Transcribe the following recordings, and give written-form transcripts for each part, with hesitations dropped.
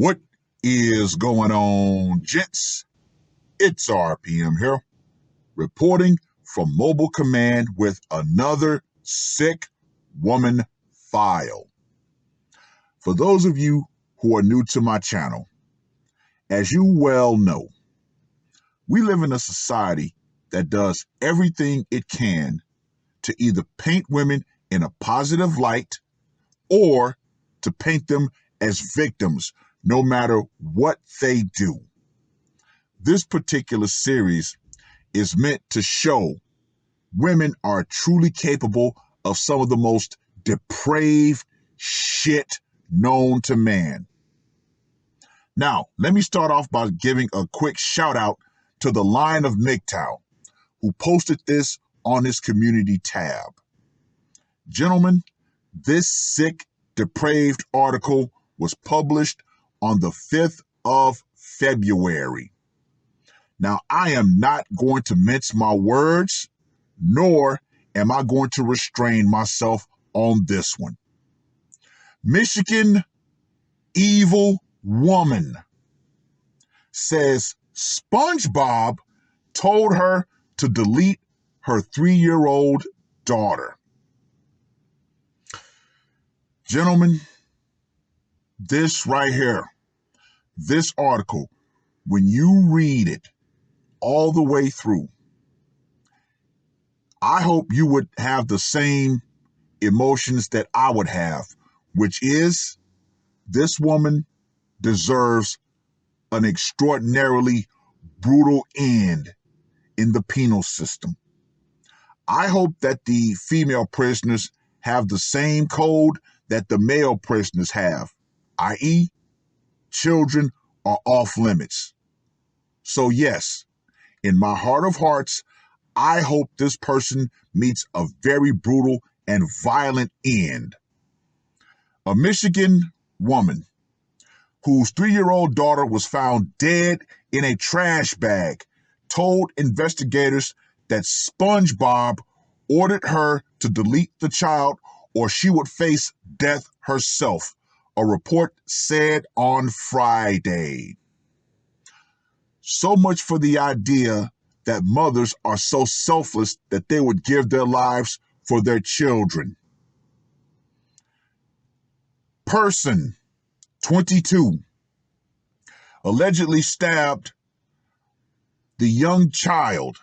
What is going on, gents? It's R.P.M. here, reporting from Mobile Command with another sick woman file. For those of you who are new to my channel, as you well know, we live in a society that does everything it can to either paint women in a positive light or to paint them as victims, no matter what they do. This particular series is meant to show women are truly capable of some of the most depraved shit known to man. Now, let me start off by giving a quick shout out to the Lion of MGTOW, who posted this on his community tab. Gentlemen, this sick, depraved article was published on the 5th of February. Now, I am not going to mince my words, nor am I going to restrain myself on this one. Michigan evil woman says SpongeBob told her to delete her 3-year-old daughter. Gentlemen, this right here, this article, when you read it all the way through, I hope you would have the same emotions that I would have, which is this woman deserves an extraordinarily brutal end in the penal system. I hope that the female prisoners have the same code that the male prisoners have, i.e., children are off limits. So yes, in my heart of hearts, I hope this person meets a very brutal and violent end. A Michigan woman whose 3-year-old daughter was found dead in a trash bag told investigators that SpongeBob ordered her to delete the child or she would face death herself, a report said on Friday. So much for the idea that mothers are so selfless that they would give their lives for their children. Person 22 allegedly stabbed the young child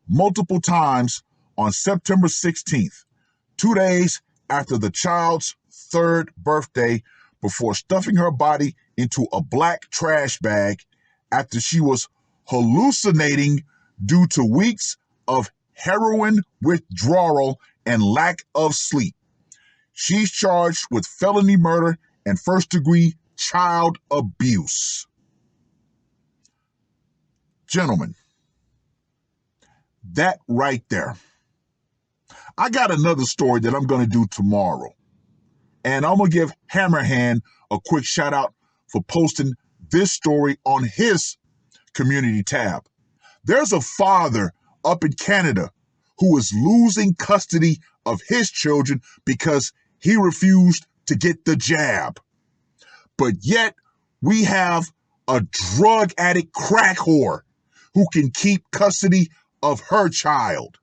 multiple times on September 16th, 2 days after the child's 3rd birthday, before stuffing her body into a black trash bag after she was hallucinating due to weeks of heroin withdrawal and lack of sleep. She's charged with felony murder and first-degree child abuse. Gentlemen, that right there. I got another story that I'm going to do tomorrow. And I'm going to give Hammerhand a quick shout out for posting this story on his community tab. There's a father up in Canada who is losing custody of his children because he refused to get the jab. But yet we have a drug addict crack whore who can keep custody of her child.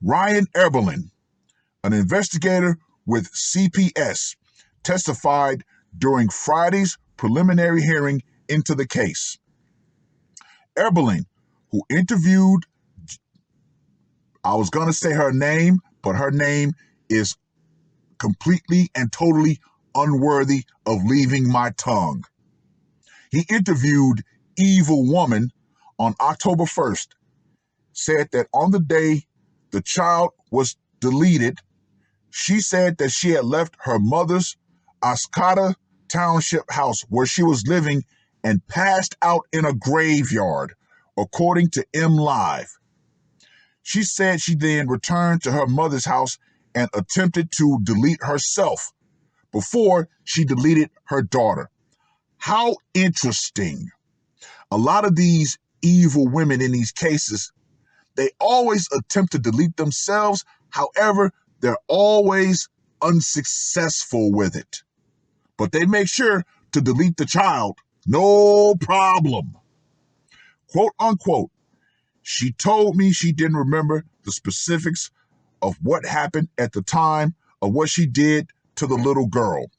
Ryan Eberlin, an investigator with CPS, testified during Friday's preliminary hearing into the case. Eberlin, who interviewed, I was going to say her name, but her name is completely and totally unworthy of leaving my tongue. He interviewed Evil Woman on October 1st, said that on the day the child was deleted, she said that she had left her mother's Ascata Township house where she was living and passed out in a graveyard, according to M Live. She said she then returned to her mother's house and attempted to delete herself before she deleted her daughter. How interesting. A lot of these evil women in these cases, they always attempt to delete themselves. However, they're always unsuccessful with it. But they make sure to delete the child, no problem. Quote unquote, she told me she didn't remember the specifics of what happened at the time of what she did to the little girl,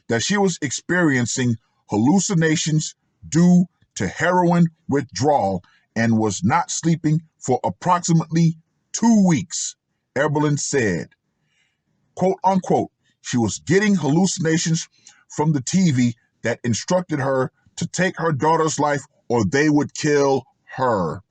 that she was experiencing hallucinations due to heroin withdrawal and was not sleeping for approximately 2 weeks, Eberlin said. Quote unquote, she was getting hallucinations from the TV that instructed her to take her daughter's life or they would kill her.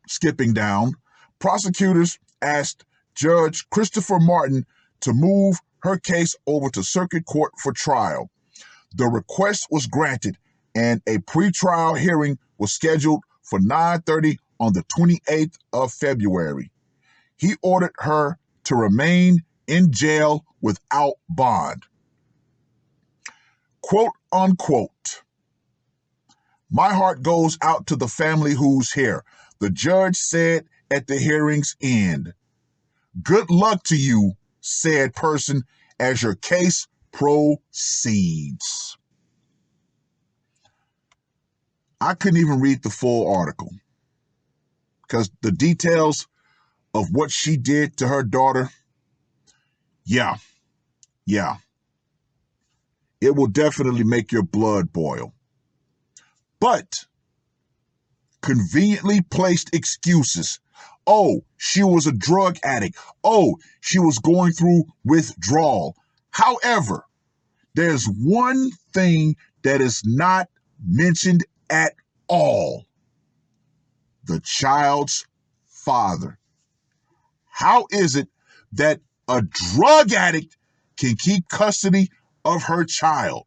Skipping down, prosecutors asked Judge Christopher Martin to move her case over to circuit court for trial. The request was granted and a pretrial hearing was scheduled for 9:30 on the 28th of February. He ordered her to remain in jail without bond. Quote unquote, my heart goes out to the family who's here, the judge said at the hearing's end. Good luck to you, said person, as your case proceeds. I couldn't even read the full article because the details of what she did to her daughter, yeah, it will definitely make your blood boil. But conveniently placed excuses. Oh, she was a drug addict. Oh, she was going through withdrawal. However, there's one thing that is not mentioned at all. The child's father. How is it that a drug addict can keep custody of her child?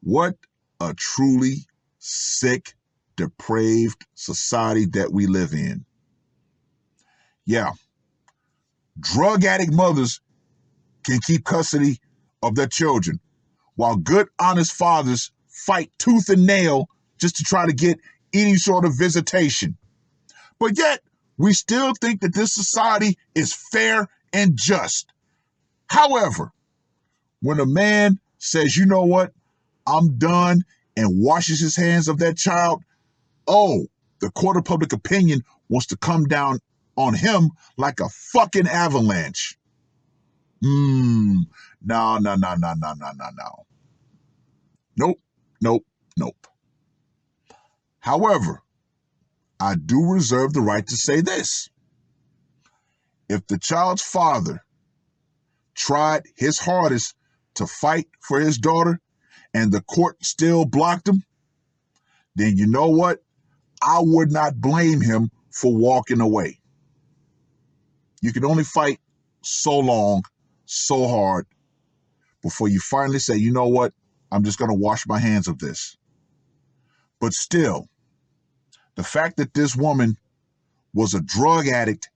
What a truly sick, depraved society that we live in. Yeah, drug addict mothers can keep custody of their children, while good, honest fathers fight tooth and nail just to try to get any sort of visitation. But yet, we still think that this society is fair and just. However, when a man says, you know what, I'm done, and washes his hands of that child, oh, the court of public opinion wants to come down on him like a fucking avalanche. No. Nope. However, I do reserve the right to say this. If the child's father tried his hardest to fight for his daughter and the court still blocked him, then you know what? I would not blame him for walking away. You can only fight so long, so hard, before you finally say, you know what? I'm just going to wash my hands of this. But still, the fact that this woman was a drug addict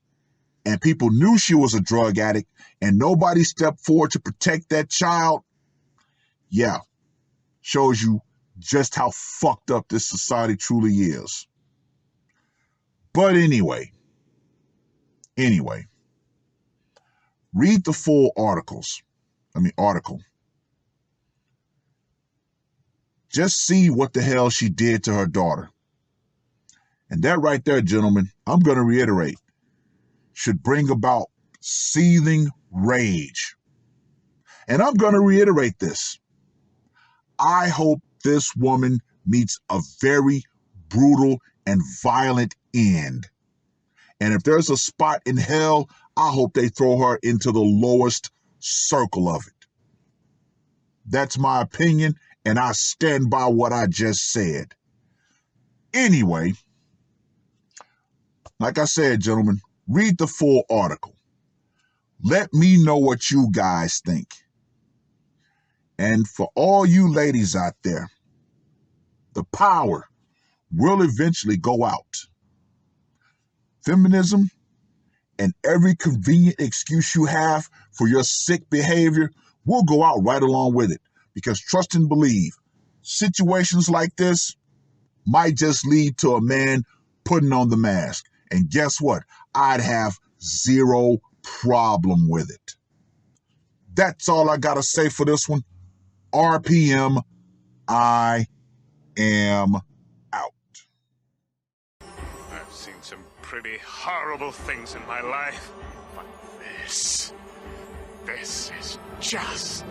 and people knew she was a drug addict and nobody stepped forward to protect that child, yeah, shows you just how fucked up this society truly is. But anyway, read the full article. Just see what the hell she did to her daughter. And that right there, gentlemen, I'm going to reiterate, should bring about seething rage. And I'm going to reiterate this. I hope this woman meets a very brutal and violent end. And if there's a spot in hell, I hope they throw her into the lowest circle of it. That's my opinion, and I stand by what I just said. Anyway, like I said, gentlemen, read the full article. Let me know what you guys think. And for all you ladies out there, the power will eventually go out. Feminism and every convenient excuse you have for your sick behavior will go out right along with it. Because trust and believe, situations like this might just lead to a man putting on the mask. And guess what? I'd have zero problem with it. That's all I got to say for this one. RPM, I am out. I've seen some pretty horrible things in my life, but this is just